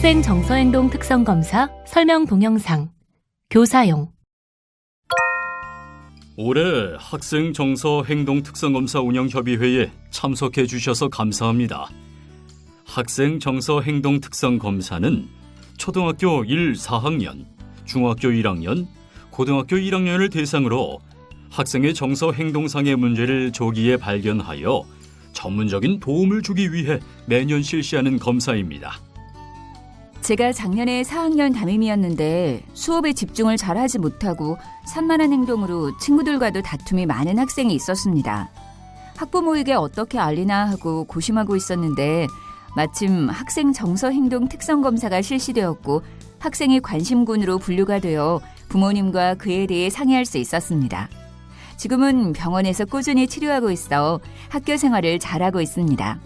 학생 정서행동 특성검사 설명 동영상 교사용. 올해 학생 정서 행동 특성검사 운영협의회에 참석해 주셔서 감사합니다. 학생 정서 행동 특성검사는 초등학교 1, 4학년, 중학교 1학년, 고등학교 1학년을 대상으로 학생의 정서 행동상의 문제를 조기에 발견하여 전문적인 도움을 주기 위해 매년 실시하는 검사입니다. 제가 작년에 4학년 담임이었는데 수업에 집중을 잘하지 못하고 산만한 행동으로 친구들과도 다툼이 많은 학생이 있었습니다. 학부모에게 어떻게 알리나 하고 고심하고 있었는데 마침 학생 정서 행동 특성 검사가 실시되었고 학생이 관심군으로 분류가 되어 부모님과 그에 대해 상의할 수 있었습니다. 지금은 병원에서 꾸준히 치료하고 있어 학교 생활을 잘하고 있습니다.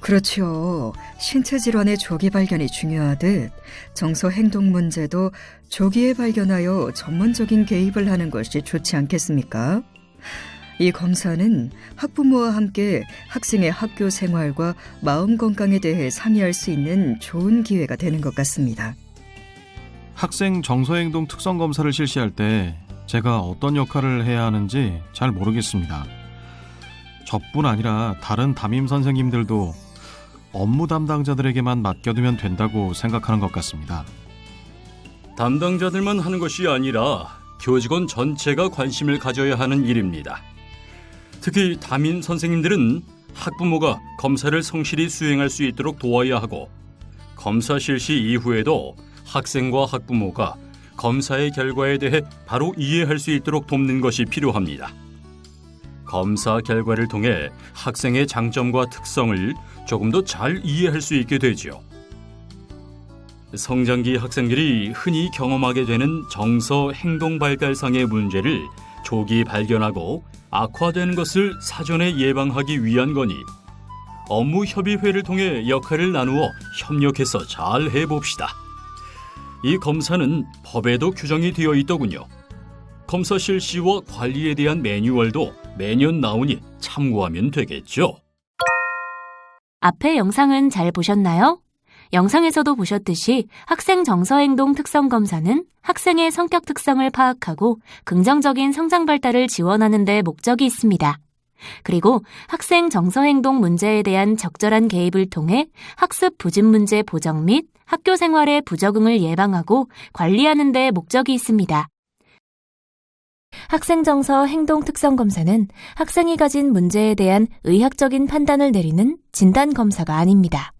그렇죠. 신체 질환의 조기 발견이 중요하듯 정서 행동 문제도 조기에 발견하여 전문적인 개입을 하는 것이 좋지 않겠습니까? 이 검사는 학부모와 함께 학생의 학교 생활과 마음 건강에 대해 상의할 수 있는 좋은 기회가 되는 것 같습니다. 학생 정서행동 특성검사를 실시할 때 제가 어떤 역할을 해야 하는지 잘 모르겠습니다. 저뿐 아니라 다른 담임 선생님들도 업무 담당자들에게만 맡겨두면 된다고 생각하는 것 같습니다. 담당자들만 하는 것이 아니라 교직원 전체가 관심을 가져야 하는 일입니다. 특히 담임 선생님들은 학부모가 검사를 성실히 수행할 수 있도록 도와야 하고 검사 실시 이후에도 학생과 학부모가 검사의 결과에 대해 바로 이해할 수 있도록 돕는 것이 필요합니다. 검사 결과를 통해 학생의 장점과 특성을 조금 더 잘 이해할 수 있게 되죠. 성장기 학생들이 흔히 경험하게 되는 정서 행동 발달상의 문제를 조기 발견하고 악화되는 것을 사전에 예방하기 위한 거니 업무 협의회를 통해 역할을 나누어 협력해서 잘 해봅시다. 이 검사는 법에도 규정이 되어 있더군요. 검사 실시와 관리에 대한 매뉴얼도 매년 나오니 참고하면 되겠죠. 앞의 영상은 잘 보셨나요? 영상에서도 보셨듯이 학생 정서행동 특성검사는 학생의 성격 특성을 파악하고 긍정적인 성장 발달을 지원하는 데 목적이 있습니다. 그리고 학생 정서행동 문제에 대한 적절한 개입을 통해 학습 부진 문제 보정 및 학교 생활의 부적응을 예방하고 관리하는 데 목적이 있습니다. 학생 정서 행동 특성 검사는 학생이 가진 문제에 대한 의학적인 판단을 내리는 진단 검사가 아닙니다.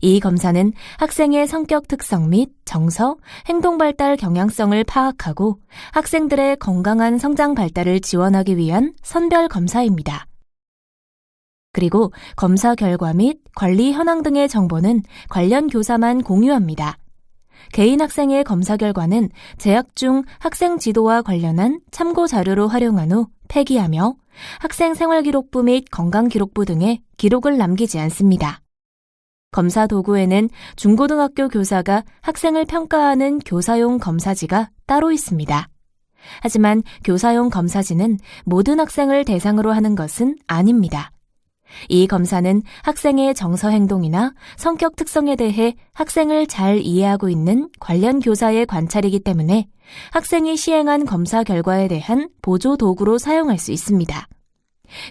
이 검사는 학생의 성격 특성 및 정서, 행동 발달 경향성을 파악하고 학생들의 건강한 성장 발달을 지원하기 위한 선별 검사입니다. 그리고 검사 결과 및 관리 현황 등의 정보는 관련 교사만 공유합니다. 개인 학생의 검사 결과는 재학 중 학생 지도와 관련한 참고 자료로 활용한 후 폐기하며 학생 생활기록부 및 건강기록부 등에 기록을 남기지 않습니다. 검사 도구에는 중고등학교 교사가 학생을 평가하는 교사용 검사지가 따로 있습니다. 하지만 교사용 검사지는 모든 학생을 대상으로 하는 것은 아닙니다. 이 검사는 학생의 정서 행동이나 성격 특성에 대해 학생을 잘 이해하고 있는 관련 교사의 관찰이기 때문에 학생이 시행한 검사 결과에 대한 보조 도구로 사용할 수 있습니다.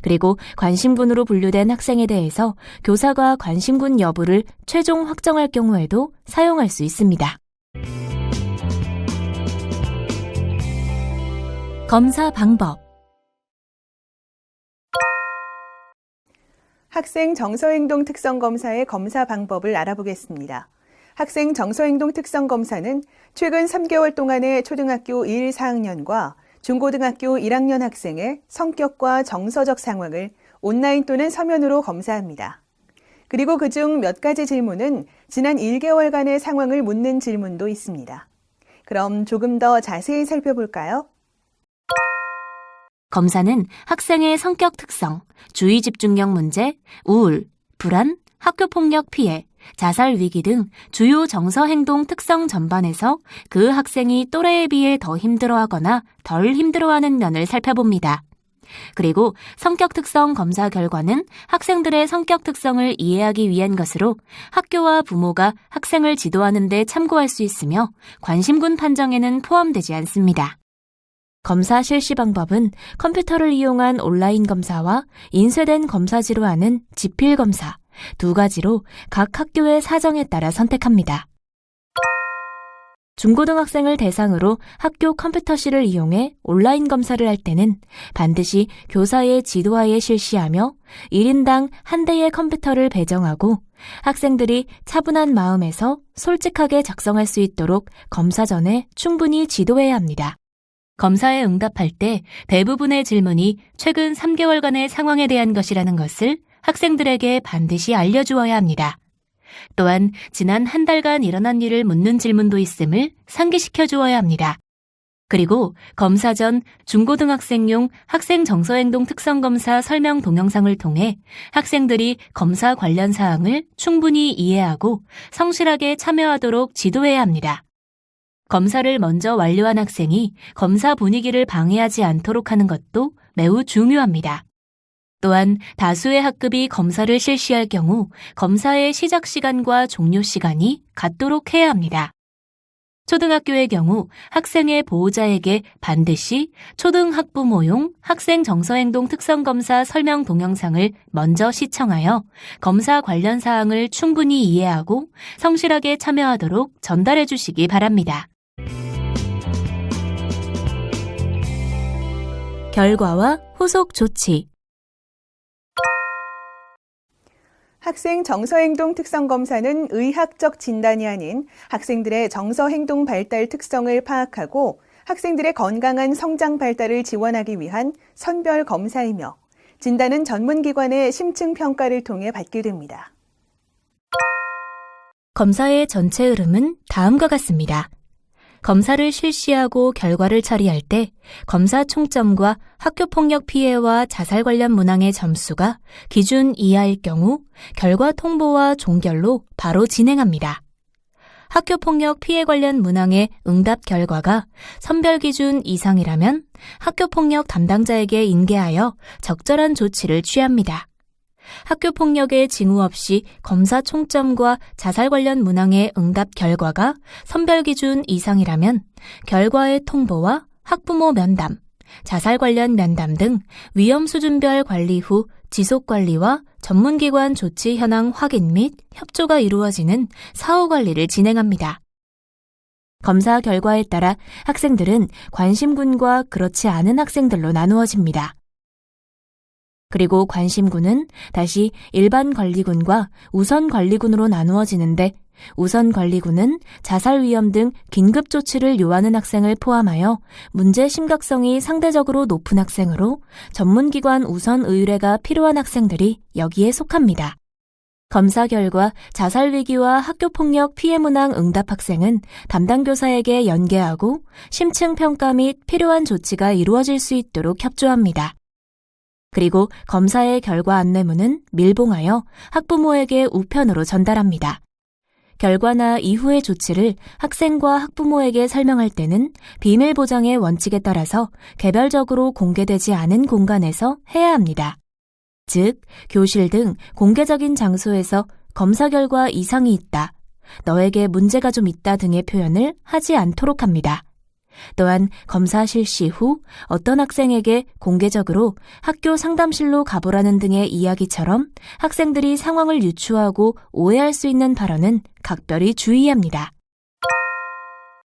그리고 관심군으로 분류된 학생에 대해서 교사가 관심군 여부를 최종 확정할 경우에도 사용할 수 있습니다. 검사 방법. 학생 정서행동 특성검사의 검사 방법을 알아보겠습니다. 학생 정서행동 특성검사는 최근 3개월 동안의 초등학교 1, 4학년과 중고등학교 1학년 학생의 성격과 정서적 상황을 온라인 또는 서면으로 검사합니다. 그리고 그중 몇 가지 질문은 지난 1개월간의 상황을 묻는 질문도 있습니다. 그럼 조금 더 자세히 살펴볼까요? 검사는 학생의 성격 특성, 주의 집중력 문제, 우울, 불안, 학교폭력 피해, 자살 위기 등 주요 정서 행동 특성 전반에서 그 학생이 또래에 비해 더 힘들어하거나 덜 힘들어하는 면을 살펴봅니다. 그리고 성격 특성 검사 결과는 학생들의 성격 특성을 이해하기 위한 것으로 학교와 부모가 학생을 지도하는 데 참고할 수 있으며 관심군 판정에는 포함되지 않습니다. 검사 실시 방법은 컴퓨터를 이용한 온라인 검사와 인쇄된 검사지로 하는 지필 검사 두 가지로 각 학교의 사정에 따라 선택합니다. 중고등학생을 대상으로 학교 컴퓨터실을 이용해 온라인 검사를 할 때는 반드시 교사의 지도하에 실시하며 1인당 한 대의 컴퓨터를 배정하고 학생들이 차분한 마음에서 솔직하게 작성할 수 있도록 검사 전에 충분히 지도해야 합니다. 검사에 응답할 때 대부분의 질문이 최근 3개월간의 상황에 대한 것이라는 것을 학생들에게 반드시 알려주어야 합니다. 또한 지난 한 달간 일어난 일을 묻는 질문도 있음을 상기시켜 주어야 합니다. 그리고 검사 전 중고등학생용 학생 정서행동 특성검사 설명 동영상을 통해 학생들이 검사 관련 사항을 충분히 이해하고 성실하게 참여하도록 지도해야 합니다. 검사를 먼저 완료한 학생이 검사 분위기를 방해하지 않도록 하는 것도 매우 중요합니다. 또한 다수의 학급이 검사를 실시할 경우 검사의 시작 시간과 종료 시간이 같도록 해야 합니다. 초등학교의 경우 학생의 보호자에게 반드시 초등학부모용 학생 정서행동 특성검사 설명 동영상을 먼저 시청하여 검사 관련 사항을 충분히 이해하고 성실하게 참여하도록 전달해 주시기 바랍니다. 결과와 후속 조치. 학생 정서행동 특성검사는 의학적 진단이 아닌 학생들의 정서행동 발달 특성을 파악하고 학생들의 건강한 성장 발달을 지원하기 위한 선별 검사이며 진단은 전문기관의 심층 평가를 통해 받게 됩니다. 검사의 전체 흐름은 다음과 같습니다. 검사를 실시하고 결과를 처리할 때 검사 총점과 학교폭력 피해와 자살 관련 문항의 점수가 기준 이하일 경우 결과 통보와 종결로 바로 진행합니다. 학교폭력 피해 관련 문항의 응답 결과가 선별 기준 이상이라면 학교폭력 담당자에게 인계하여 적절한 조치를 취합니다. 학교폭력의 징후 없이 검사 총점과 자살 관련 문항의 응답 결과가 선별 기준 이상이라면 결과의 통보와 학부모 면담, 자살 관련 면담 등 위험 수준별 관리 후 지속 관리와 전문기관 조치 현황 확인 및 협조가 이루어지는 사후 관리를 진행합니다. 검사 결과에 따라 학생들은 관심군과 그렇지 않은 학생들로 나누어집니다. 그리고 관심군은 다시 일반 관리군과 우선 관리군으로 나누어지는데 우선 관리군은 자살 위험 등 긴급 조치를 요하는 학생을 포함하여 문제 심각성이 상대적으로 높은 학생으로 전문기관 우선 의뢰가 필요한 학생들이 여기에 속합니다. 검사 결과 자살 위기와 학교폭력 피해 문항 응답 학생은 담당 교사에게 연계하고 심층 평가 및 필요한 조치가 이루어질 수 있도록 협조합니다. 그리고 검사의 결과 안내문은 밀봉하여 학부모에게 우편으로 전달합니다. 결과나 이후의 조치를 학생과 학부모에게 설명할 때는 비밀 보장의 원칙에 따라서 개별적으로 공개되지 않은 공간에서 해야 합니다. 즉, 교실 등 공개적인 장소에서 검사 결과 이상이 있다, 너에게 문제가 좀 있다 등의 표현을 하지 않도록 합니다. 또한 검사 실시 후 어떤 학생에게 공개적으로 학교 상담실로 가보라는 등의 이야기처럼 학생들이 상황을 유추하고 오해할 수 있는 발언은 각별히 주의합니다.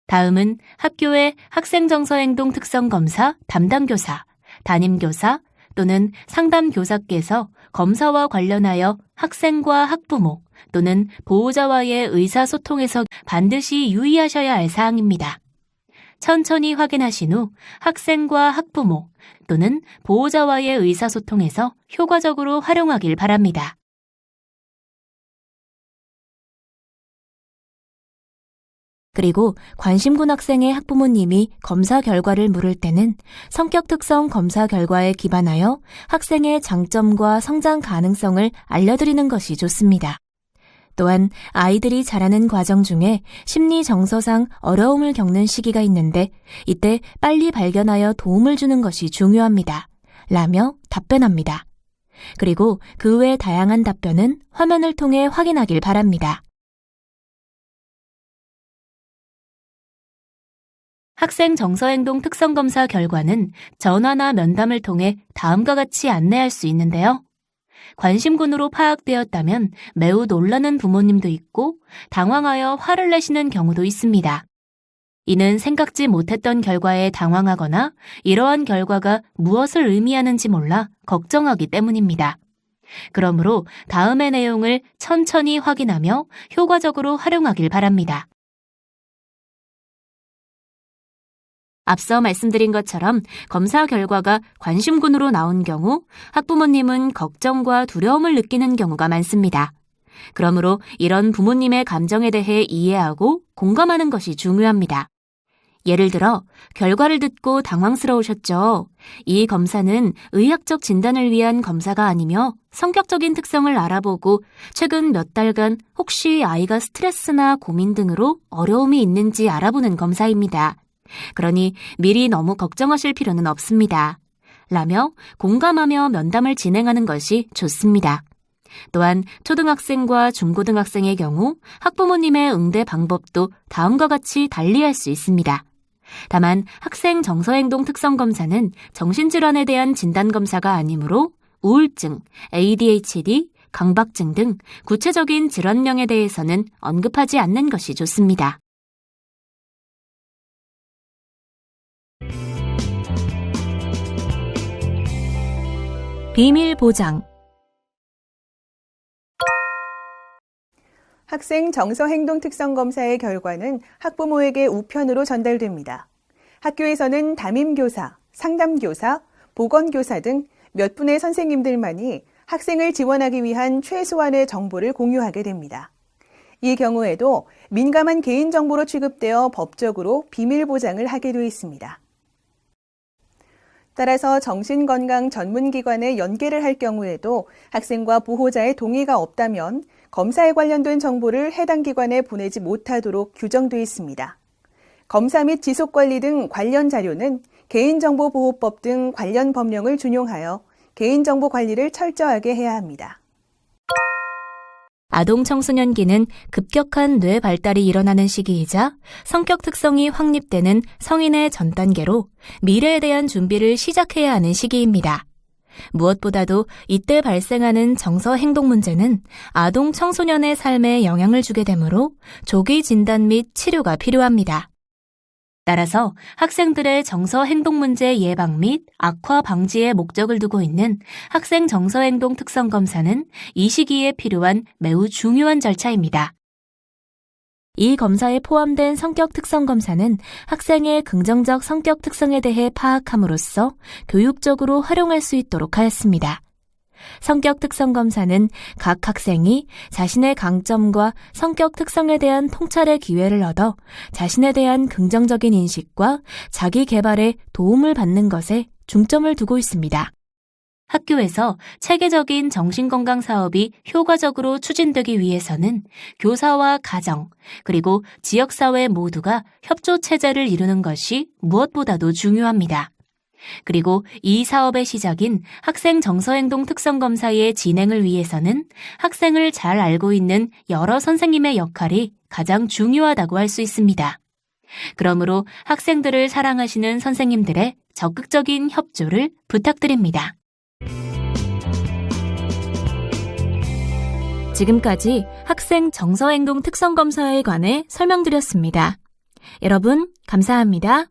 다음은 학교의 학생정서행동 특성검사 담당교사, 담임교사 또는 상담교사께서 검사와 관련하여 학생과 학부모 또는 보호자와의 의사소통에서 반드시 유의하셔야 할 사항입니다. 천천히 확인하신 후 학생과 학부모 또는 보호자와의 의사소통에서 효과적으로 활용하길 바랍니다. 그리고 관심군 학생의 학부모님이 검사 결과를 물을 때는 성격 특성 검사 결과에 기반하여 학생의 장점과 성장 가능성을 알려드리는 것이 좋습니다. 또한 아이들이 자라는 과정 중에 심리 정서상 어려움을 겪는 시기가 있는데 이때 빨리 발견하여 도움을 주는 것이 중요합니다. 라며 답변합니다. 그리고 그 외 다양한 답변은 화면을 통해 확인하길 바랍니다. 학생 정서행동 특성검사 결과는 전화나 면담을 통해 다음과 같이 안내할 수 있는데요. 관심군으로 파악되었다면 매우 놀라는 부모님도 있고 당황하여 화를 내시는 경우도 있습니다. 이는 생각지 못했던 결과에 당황하거나 이러한 결과가 무엇을 의미하는지 몰라 걱정하기 때문입니다. 그러므로 다음의 내용을 천천히 확인하며 효과적으로 활용하길 바랍니다. 앞서 말씀드린 것처럼 검사 결과가 관심군으로 나온 경우 학부모님은 걱정과 두려움을 느끼는 경우가 많습니다. 그러므로 이런 부모님의 감정에 대해 이해하고 공감하는 것이 중요합니다. 예를 들어 결과를 듣고 당황스러우셨죠. 이 검사는 의학적 진단을 위한 검사가 아니며 성격적인 특성을 알아보고 최근 몇 달간 혹시 아이가 스트레스나 고민 등으로 어려움이 있는지 알아보는 검사입니다. 그러니 미리 너무 걱정하실 필요는 없습니다. 라며 공감하며 면담을 진행하는 것이 좋습니다. 또한 초등학생과 중고등학생의 경우 학부모님의 응대 방법도 다음과 같이 달리할 수 있습니다. 다만 학생 정서행동 특성검사는 정신질환에 대한 진단검사가 아니므로 우울증, ADHD, 강박증 등 구체적인 질환명에 대해서는 언급하지 않는 것이 좋습니다. 비밀 보장. 학생 정서행동 특성검사의 결과는 학부모에게 우편으로 전달됩니다. 학교에서는 담임교사, 상담교사, 보건교사 등 몇 분의 선생님들만이 학생을 지원하기 위한 최소한의 정보를 공유하게 됩니다. 이 경우에도 민감한 개인정보로 취급되어 법적으로 비밀 보장을 하게 돼 있습니다. 따라서 정신건강 전문기관에 연계를 할 경우에도 학생과 보호자의 동의가 없다면 검사에 관련된 정보를 해당 기관에 보내지 못하도록 규정되어 있습니다. 검사 및 지속관리 등 관련 자료는 개인정보보호법 등 관련 법령을 준용하여 개인정보 관리를 철저하게 해야 합니다. 아동 청소년기는 급격한 뇌 발달이 일어나는 시기이자 성격 특성이 확립되는 성인의 전 단계로 미래에 대한 준비를 시작해야 하는 시기입니다. 무엇보다도 이때 발생하는 정서 행동 문제는 아동 청소년의 삶에 영향을 주게 되므로 조기 진단 및 치료가 필요합니다. 따라서 학생들의 정서 행동 문제 예방 및 악화 방지에 목적을 두고 있는 학생 정서 행동 특성 검사는 이 시기에 필요한 매우 중요한 절차입니다. 이 검사에 포함된 성격 특성 검사는 학생의 긍정적 성격 특성에 대해 파악함으로써 교육적으로 활용할 수 있도록 하였습니다. 성격 특성 검사는 각 학생이 자신의 강점과 성격 특성에 대한 통찰의 기회를 얻어 자신에 대한 긍정적인 인식과 자기 개발에 도움을 받는 것에 중점을 두고 있습니다. 학교에서 체계적인 정신건강 사업이 효과적으로 추진되기 위해서는 교사와 가정, 그리고 지역사회 모두가 협조 체제를 이루는 것이 무엇보다도 중요합니다. 그리고 이 사업의 시작인 학생 정서행동 특성검사의 진행을 위해서는 학생을 잘 알고 있는 여러 선생님의 역할이 가장 중요하다고 할 수 있습니다. 그러므로 학생들을 사랑하시는 선생님들의 적극적인 협조를 부탁드립니다. 지금까지 학생 정서행동 특성검사에 관해 설명드렸습니다. 여러분, 감사합니다.